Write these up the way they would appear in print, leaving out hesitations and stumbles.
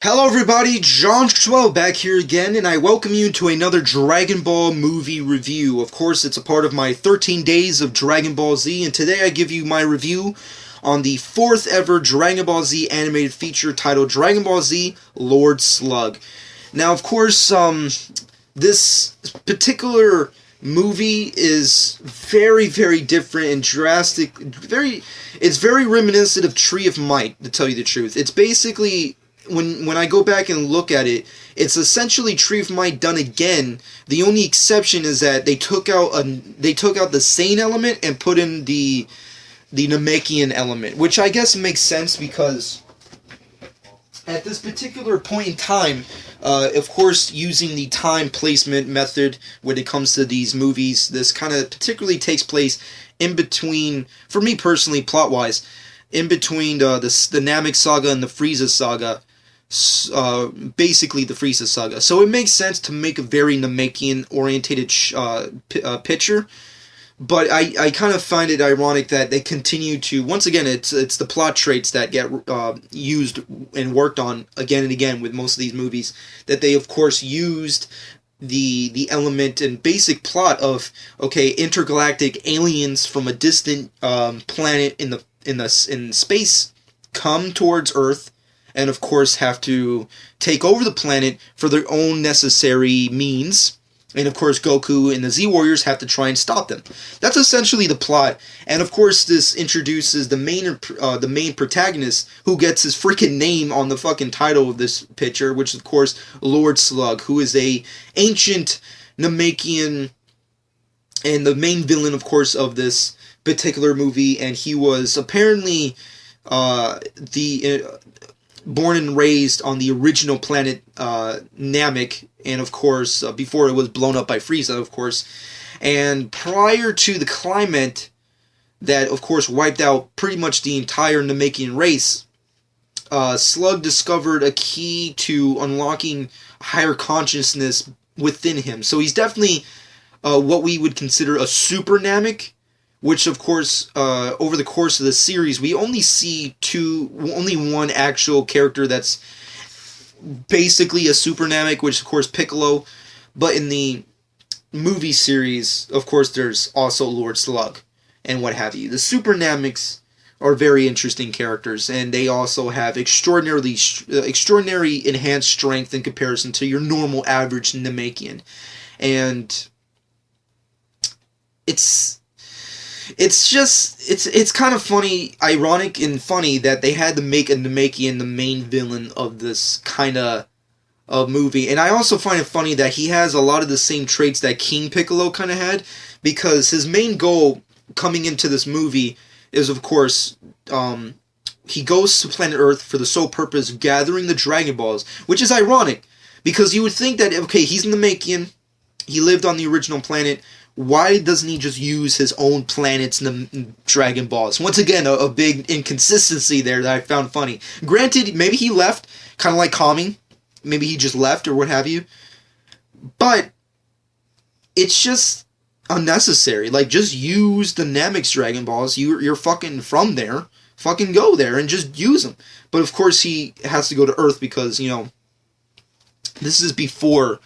Hello everybody, Joshua back here again, and I welcome you to another Dragon Ball movie review. Of course, it's a part of my 13 days of Dragon Ball Z, and today I give you my review on the 4th ever Dragon Ball Z animated feature titled Dragon Ball Z Lord Slug. Now, of course, this particular movie is very, very different and drastic. It's very reminiscent of Tree of Might, to tell you the truth. It's basically, when I go back and look at it, it's essentially Tree of Might done again. The only exception is that they took out the Saiyan element and put in the Namekian element, which I guess makes sense because at this particular point in time, of course, using the time placement method when it comes to these movies, this kind of particularly takes place in between, for me personally, plot-wise, in between the Namek Saga and the Frieza Saga, basically the Frieza Saga. So it makes sense to make a very Namekian-orientated picture. But I kind of find it ironic that they continue to, once again, it's the plot traits that get used and worked on again and again with most of these movies, that they of course used the element and basic plot of, okay, intergalactic aliens from a distant planet in space come towards Earth, and of course have to take over the planet for their own necessary means. And of course, Goku and the Z-Warriors have to try and stop them. That's essentially the plot. And of course, this introduces the main protagonist, who gets his freaking name on the fucking title of this picture, which is of course Lord Slug, who is a ancient Namekian and the main villain, of course, of this particular movie. And he was apparently born and raised on the original planet Namek, and of course, before it was blown up by Frieza, of course. And prior to the climate that, of course, wiped out pretty much the entire Namekian race, Slug discovered a key to unlocking higher consciousness within him. So he's definitely what we would consider a super Namek, which, of course, over the course of the series, we only see only one actual character that's basically a Super Namek, which is, of course, Piccolo. But in the movie series, of course, there's also Lord Slug and what have you. The Super Nameks are very interesting characters, and they also have extraordinary enhanced strength in comparison to your normal average Namekian. And it's kind of funny, ironic and funny that they had to make a Namekian the main villain of this kind of movie. And I also find it funny that he has a lot of the same traits that King Piccolo kind of had, because his main goal coming into this movie is, of course, he goes to planet Earth for the sole purpose of gathering the Dragon Balls, which is ironic, because you would think that, okay, he's a Namekian, he lived on the original planet, why doesn't he just use his own planet's Dragon Balls? Once again, a big inconsistency there that I found funny. Granted, maybe he left, kind of like Kami. Maybe he just left or what have you. But it's just unnecessary. Like, just use the Namek's Dragon Balls. You're fucking from there. Fucking go there and just use them. But of course he has to go to Earth because, this is before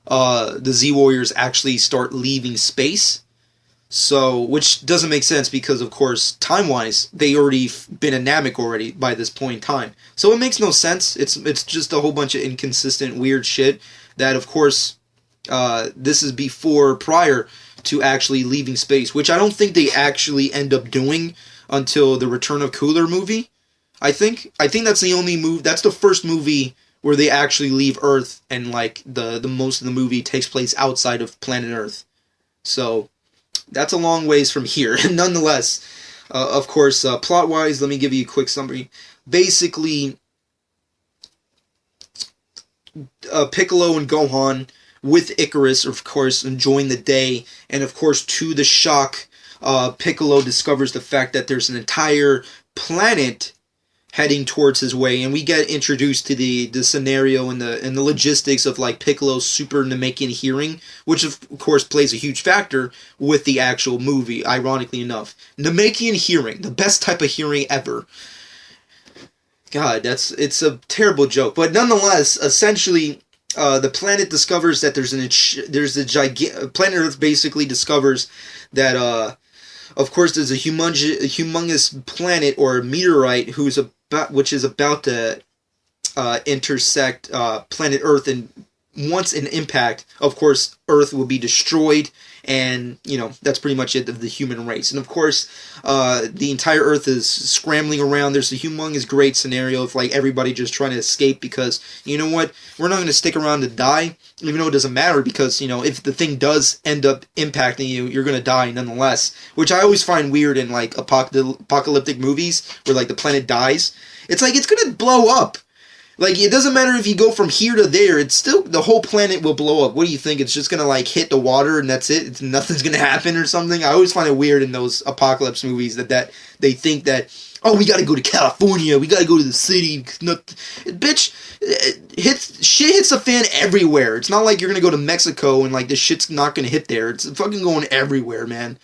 the Z-Warriors actually start leaving space. So, which doesn't make sense because, of course, time-wise, they already been a Namek already by this point in time. So it makes no sense. It's just a whole bunch of inconsistent, weird shit that, of course, this is prior to actually leaving space, which I don't think they actually end up doing until the Return of Cooler movie. I think that's the only that's the first movie where they actually leave Earth, and like the most of the movie takes place outside of planet Earth. So that's a long ways from here. Nonetheless, of course, plot-wise, let me give you a quick summary. Basically, Piccolo and Gohan with Icarus, of course, enjoying the day, and of course, to the shock, Piccolo discovers the fact that there's an entire planet heading towards his way, and we get introduced to the scenario and the logistics of like Piccolo's super Namekian hearing, which of course plays a huge factor with the actual movie, ironically enough. Namekian hearing, the best type of hearing ever. God, it's a terrible joke, but nonetheless, essentially, the planet discovers that there's a planet Earth basically discovers that of course there's a humongous planet or meteorite which is about to intersect planet Earth, and once an impact, of course, Earth will be destroyed, and that's pretty much it of the human race. And of course, the entire Earth is scrambling around. There's a humongous great scenario of like everybody just trying to escape because you know what, we're not going to stick around to die, even though it doesn't matter because if the thing does end up impacting you, you're going to die nonetheless. Which I always find weird in like apocalyptic movies where like the planet dies. It's like it's going to blow up. Like, it doesn't matter if you go from here to there, it's still, the whole planet will blow up. What do you think? It's just gonna, like, hit the water and that's it? Nothing's gonna happen or something? I always find it weird in those apocalypse movies that they think that, oh, we gotta go to California, we gotta go to the city. Bitch, shit hits the fan everywhere. It's not like you're gonna go to Mexico and, like, the shit's not gonna hit there. It's fucking going everywhere, man.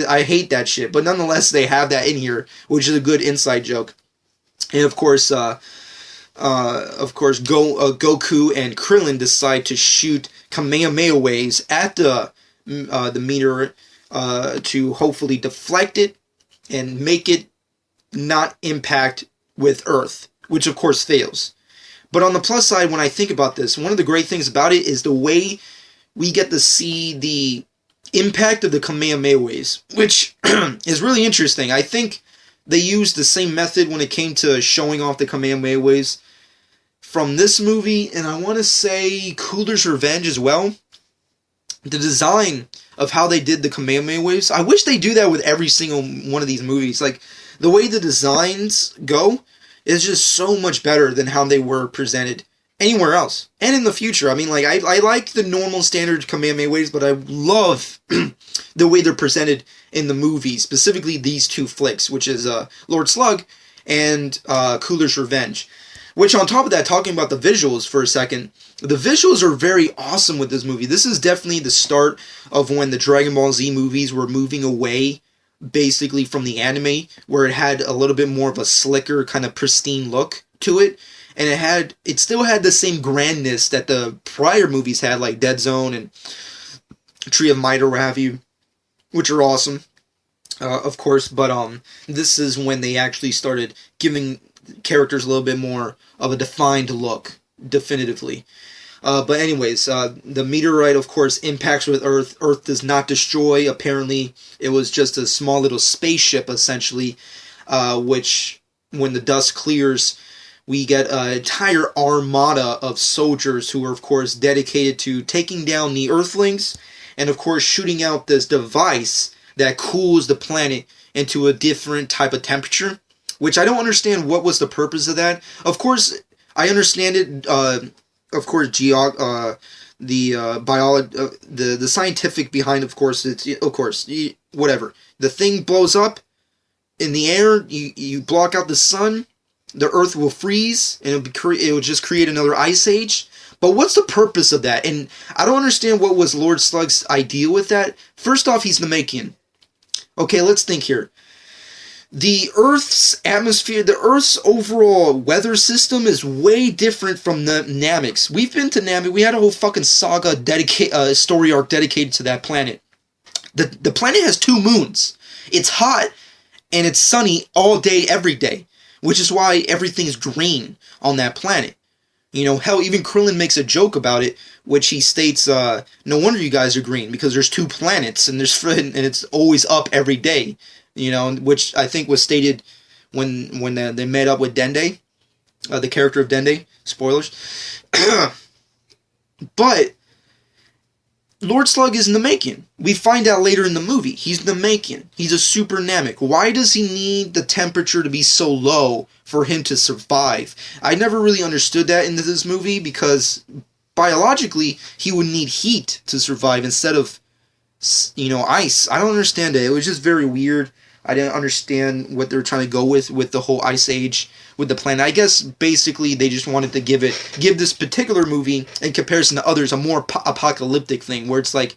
I hate that shit. But nonetheless, they have that in here, which is a good inside joke. And, of course, Goku and Krillin decide to shoot Kamehameha waves at the meteor to hopefully deflect it and make it not impact with Earth, which of course fails. But on the plus side, when I think about this, one of the great things about it is the way we get to see the impact of the Kamehameha waves, which is really interesting. I think they used the same method when it came to showing off the Kamehameha waves from this movie, and I want to say Cooler's Revenge as well. The design of how they did the Kamehameha waves, I wish they do that with every single one of these movies. Like, the way the designs go is just so much better than how they were presented anywhere else. And in the future, I mean, like, I like the normal standard Kamehameha waves, but I love the way they're presented in the movies, specifically these two flicks, which is Lord Slug and Cooler's Revenge. Which, on top of that, talking about the visuals for a second, the visuals are very awesome with this movie. This is definitely the start of when the Dragon Ball Z movies were moving away, basically, from the anime, where it had a little bit more of a slicker, kind of pristine look to it. And it still had the same grandness that the prior movies had, like Dead Zone and Tree of Might or what have you, which are awesome, of course. But this is when they actually started giving characters a little bit more of a defined look, definitively. But anyways, the meteorite, of course, impacts with Earth. Earth does not destroy. Apparently, it was just a small little spaceship, essentially, which, when the dust clears, we get an entire armada of soldiers who are, of course, dedicated to taking down the Earthlings and, of course, shooting out this device that cools the planet into a different type of temperature, which I don't understand what was the purpose of that. Of course, I understand it. Of course, the biology, the scientific behind, of course, whatever. The thing blows up in the air. You block out the sun. The Earth will freeze, and it will just create another ice age. But what's the purpose of that? And I don't understand what was Lord Slug's idea with that. First off, he's Namekian. Okay, let's think here. The Earth's atmosphere, the Earth's overall weather system is way different from the Namex. We've been to Namek. We had a whole fucking saga story arc dedicated to that planet. The planet has 2 moons. It's hot and it's sunny all day, every day, which is why everything's green on that planet. Hell, even Krillin makes a joke about it, which he states, no wonder you guys are green, because there's 2 planets and and it's always up every day. Which I think was stated when they met up with Dende, the character of Dende. Spoilers. But Lord Slug is Namekian. We find out later in the movie. He's Namekian. He's a super Namek. Why does he need the temperature to be so low for him to survive? I never really understood that in this movie, because biologically he would need heat to survive instead of ice. I don't understand it. It was just very weird. I didn't understand what they were trying to go with the whole ice age with the planet. I guess basically they just wanted to give this particular movie, in comparison to others, a more apocalyptic thing, where it's like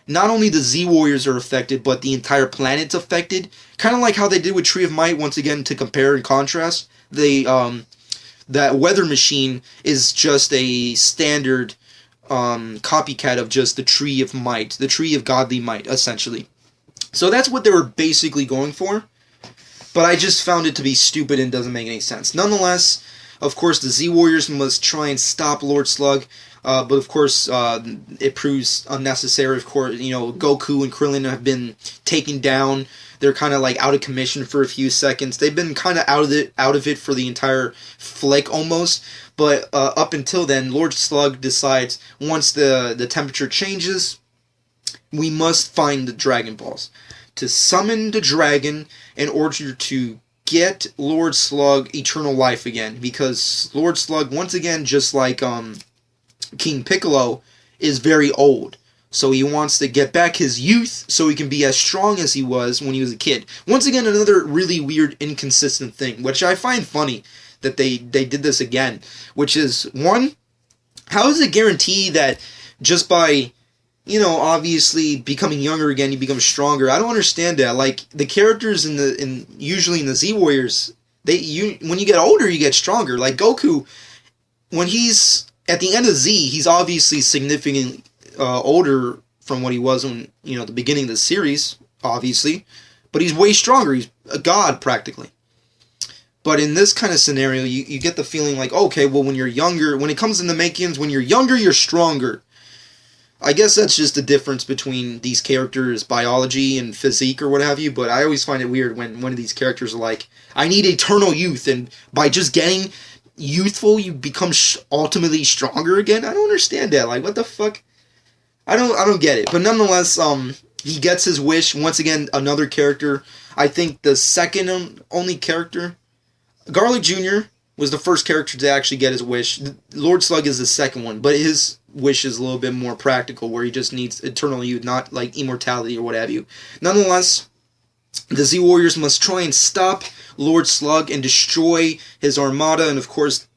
not only the Z Warriors are affected, but the entire planet's affected. Kind of like how they did with Tree of Might. Once again, to compare and contrast, they that weather machine is just a standard copycat of just the Tree of Might, the Tree of Godly Might, essentially. So that's what they were basically going for, but I just found it to be stupid and doesn't make any sense. Nonetheless, of course, the Z-Warriors must try and stop Lord Slug, but of course, it proves unnecessary. Of course, Goku and Krillin have been taken down. They're kind of like out of commission for a few seconds. They've been kind of out of it for the entire flick almost. But up until then, Lord Slug decides once the temperature changes, we must find the Dragon Balls to summon the dragon in order to get Lord Slug eternal life again. Because Lord Slug, once again, just like King Piccolo, is very old. So he wants to get back his youth so he can be as strong as he was when he was a kid. Once again, another really weird, inconsistent thing, which I find funny that they did this again. Which is, one, how is it guaranteed that just by, obviously becoming younger again, you become stronger? I don't understand that. Like, the characters usually in the Z-Warriors, when you get older, you get stronger. Like, Goku, when he's at the end of Z, he's obviously significantly older from what he was when, the beginning of the series, obviously. But he's way stronger. He's a god, practically. But in this kind of scenario, you get the feeling like, okay, well, when you're younger, when it comes to the Namekians, when you're younger, you're stronger. I guess that's just the difference between these characters' biology and physique or what have you, but I always find it weird when one of these characters are like, I need eternal youth, and by just getting youthful, you become ultimately stronger again? I don't understand that. Like, what the fuck? I don't get it. But nonetheless, he gets his wish. Once again, another character. I think the second only character, Garlic Jr. was the first character to actually get his wish. Lord Slug is the second one, but his wish is a little bit more practical, where he just needs eternal youth, not like immortality or what have you. Nonetheless, the Z-Warriors must try and stop Lord Slug and destroy his armada, and of course,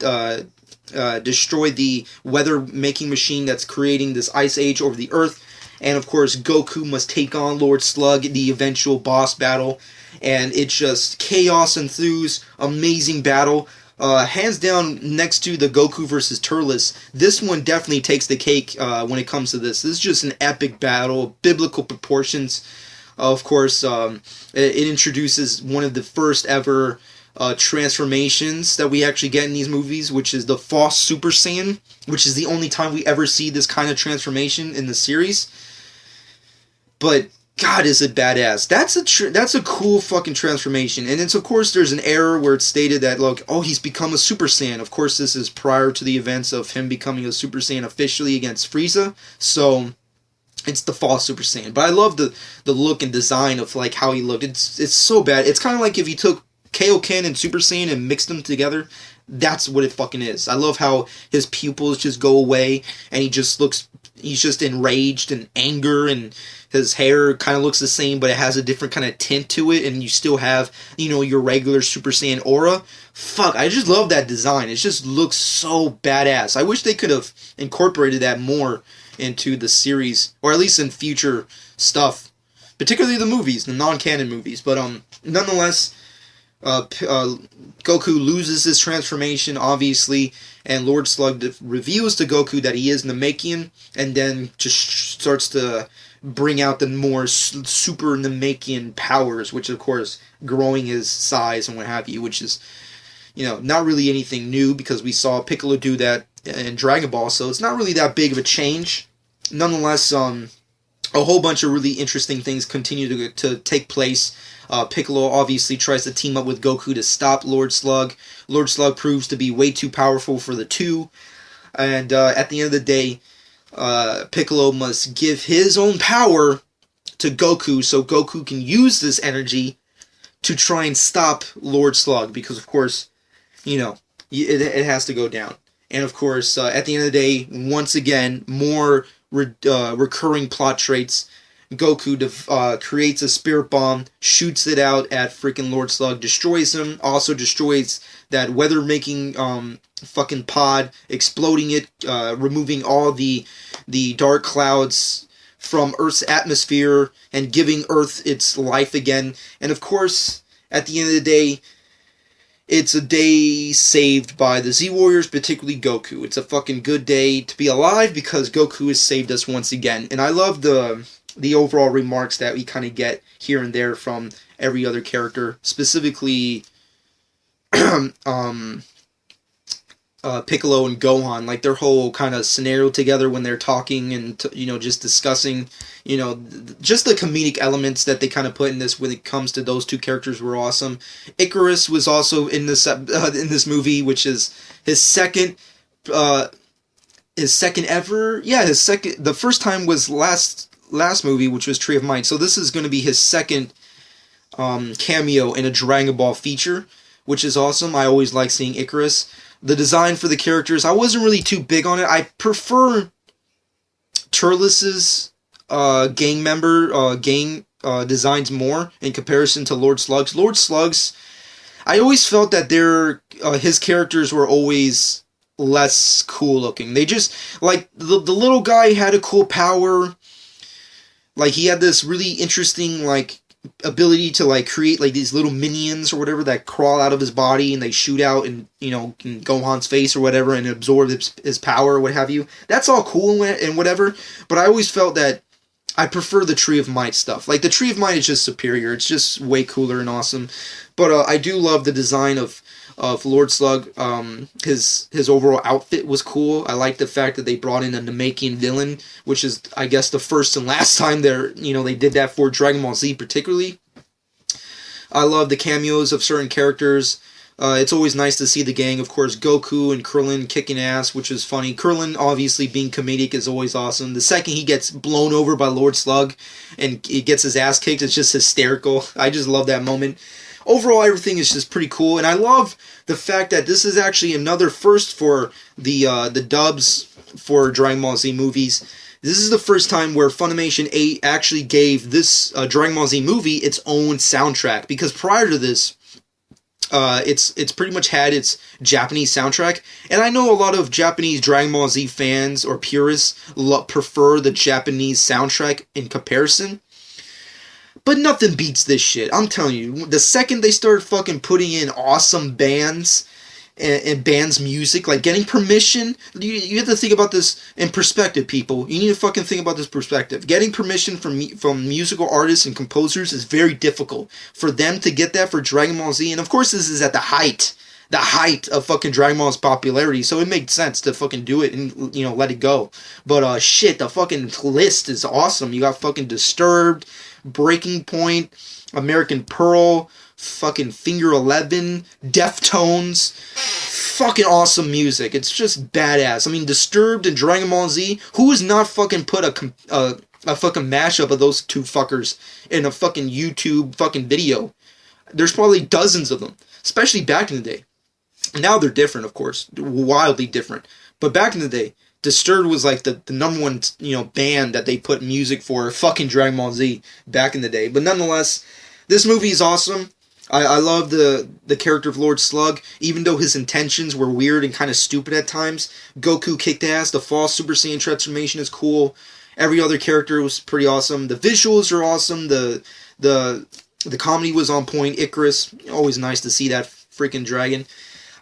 destroy the weather-making machine that's creating this ice age over the Earth. And of course, Goku must take on Lord Slug in the eventual boss battle. And it's just chaos ensues, amazing battle. Hands down, next to the Goku versus Turles, this one definitely takes the cake when it comes to this. This is just an epic battle, biblical proportions. Of course, it introduces one of the first ever transformations that we actually get in these movies, which is the false Super Saiyan, which is the only time we ever see this kind of transformation in the series. But God, is it badass. That's a cool fucking transformation. And it's, of course, there's an error where it's stated that, look, oh, he's become a Super Saiyan. Of course, this is prior to the events of him becoming a Super Saiyan officially against Frieza. So it's the false Super Saiyan. But I love the look and design of like how he looked. It's so bad. It's kind of like if you took Kaioken and Super Saiyan and mixed them together. That's what it fucking is. I love how his pupils just go away and he's just enraged and anger, and his hair kind of looks the same, but it has a different kind of tint to it, and you still have, your regular Super Saiyan aura. Fuck, I just love that design. It just looks so badass. I wish they could have incorporated that more into the series, or at least in future stuff, particularly the movies, the non-canon movies. But nonetheless, Goku loses his transformation, obviously, and Lord Slug reveals to Goku that he is Namekian, and then just starts to bring out the more super Namekian powers, which of course growing his size and what have you, which is, not really anything new because we saw Piccolo do that in Dragon Ball, so it's not really that big of a change. Nonetheless, a whole bunch of really interesting things continue to take place. Piccolo obviously tries to team up with Goku to stop Lord Slug. Lord Slug proves to be way too powerful for the two. And at the end of the day, Piccolo must give his own power to Goku so Goku can use this energy to try and stop Lord Slug. Because, of course, it has to go down. And, of course, at the end of the day, once again, more recurring plot traits. Goku creates a spirit bomb, shoots it out at freaking Lord Slug, destroys him, also destroys that weather-making fucking pod, exploding it, removing all the dark clouds from Earth's atmosphere, and giving Earth its life again. And of course, at the end of the day, it's a day saved by the Z Warriors, particularly Goku. It's a fucking good day to be alive because Goku has saved us once again. And I love the overall remarks that we kind of get here and there from every other character, specifically Piccolo and Gohan, like their whole kind of scenario together when they're talking and just discussing, just the comedic elements that they kind of put in this when it comes to those two characters were awesome. Icarus was also in this movie, which is his second ever. Yeah, his second. The first time was last movie, which was Tree of Might. So this is going to be his second cameo in a Dragon Ball feature, which is awesome. I always like seeing Icarus. The design for the characters, I wasn't really too big on it. I prefer Turles's gang designs more in comparison to Lord Slug's. Lord Slug's, I always felt that his characters were always less cool looking. They just, like, the little guy had a cool power. Like, he had this really interesting, like, ability to, like, create, like, these little minions or whatever that crawl out of his body and they shoot out in Gohan's face or whatever and absorb his power or what have you. That's all cool and whatever, but I always felt that I prefer the Tree of Might stuff. Like, the Tree of Might is just superior. It's just way cooler and awesome. But I do love the design of Lord Slug. His overall outfit was cool. I like the fact that they brought in a Namekian villain, which is, I guess, the first and last time they did that for Dragon Ball Z particularly. I love the cameos of certain characters. It's always nice to see the gang. Of course, Goku and Krillin kicking ass, which is funny. Krillin, obviously, being comedic is always awesome. The second he gets blown over by Lord Slug and he gets his ass kicked, it's just hysterical. I just love that moment. Overall, everything is just pretty cool, and I love the fact that this is actually another first for the dubs for Dragon Ball Z movies. This is the first time where Funimation 8 actually gave this Dragon Ball Z movie its own soundtrack, because prior to this, it's pretty much had its Japanese soundtrack, and I know a lot of Japanese Dragon Ball Z fans or purists prefer the Japanese soundtrack in comparison. But nothing beats this shit. I'm telling you, the second they started fucking putting in awesome bands and bands' music, like getting permission, you have to think about this in perspective, people. You need to fucking think about this perspective. Getting permission from musical artists and composers is very difficult. For them to get that for Dragon Ball Z, and of course this is at the height of fucking Dragon Ball's popularity, so it made sense to fucking do it and, let it go. But, shit, the fucking list is awesome. You got fucking Disturbed, Breaking Point, American Pearl, fucking Finger 11, Deftones, fucking awesome music. It's just badass. I mean, Disturbed and Dragon Ball Z, who has not fucking put a fucking mashup of those two fuckers in a fucking YouTube fucking video? There's probably dozens of them, especially back in the day. Now they're different, of course, wildly different. But back in the day, Disturbed was like the number one, band that they put music for fucking Dragon Ball Z back in the day. But nonetheless, this movie is awesome. I love the character of Lord Slug, even though his intentions were weird and kind of stupid at times. Goku kicked ass. The false Super Saiyan transformation is cool. Every other character was pretty awesome. The visuals are awesome. The comedy was on point. Icarus, always nice to see that freaking dragon.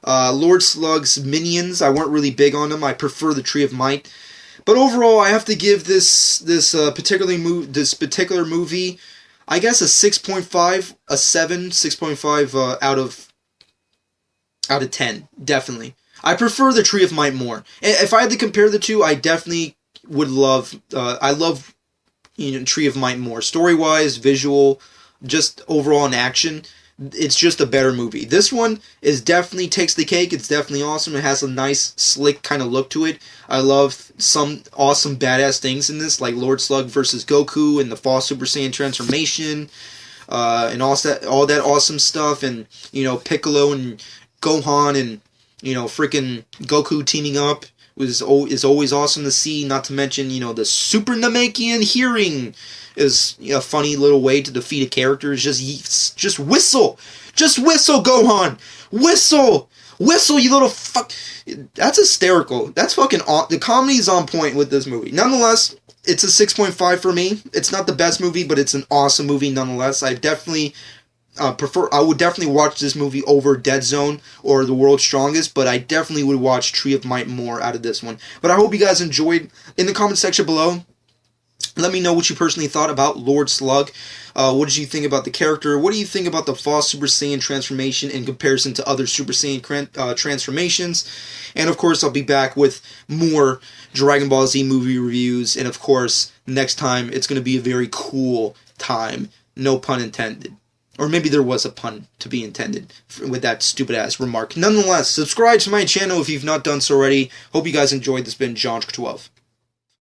Lord Slug's minions, I weren't really big on them. I prefer the Tree of Might. But overall, I have to give this particular movie, I guess, a 6.5, a 7, 6.5 out of 10, definitely. I prefer the Tree of Might more. If I had to compare the two, I definitely would love, I love Tree of Might more. Story-wise, visual, just overall in action. It's just a better movie. This one is definitely takes the cake. It's definitely awesome. It has a nice, slick kind of look to it. I love some awesome, badass things in this, like Lord Slug versus Goku and the Fall Super Saiyan transformation, and all that awesome stuff. And Piccolo and Gohan and freaking Goku teaming up is always awesome to see. Not to mention the Super Namekian hearing is a funny little way to defeat a character. Is just whistle, Gohan, whistle, you little fuck. That's hysterical. That's fucking the comedy is on point with this movie. Nonetheless, it's a 6.5 for me. It's not the best movie, but it's an awesome movie nonetheless. I definitely I would definitely watch this movie over Dead Zone or The World's Strongest, but I definitely would watch Tree of Might more out of this one. But I hope you guys enjoyed. In the comment section below, let me know what you personally thought about Lord Slug. What did you think about the character? What do you think about the Fall Super Saiyan transformation in comparison to other Super Saiyan transformations? And of course, I'll be back with more Dragon Ball Z movie reviews. And of course, next time, it's going to be a very cool time. No pun intended. Or maybe there was a pun to be intended with that stupid-ass remark. Nonetheless, subscribe to my channel if you've not done so already. Hope you guys enjoyed. This has been John 12.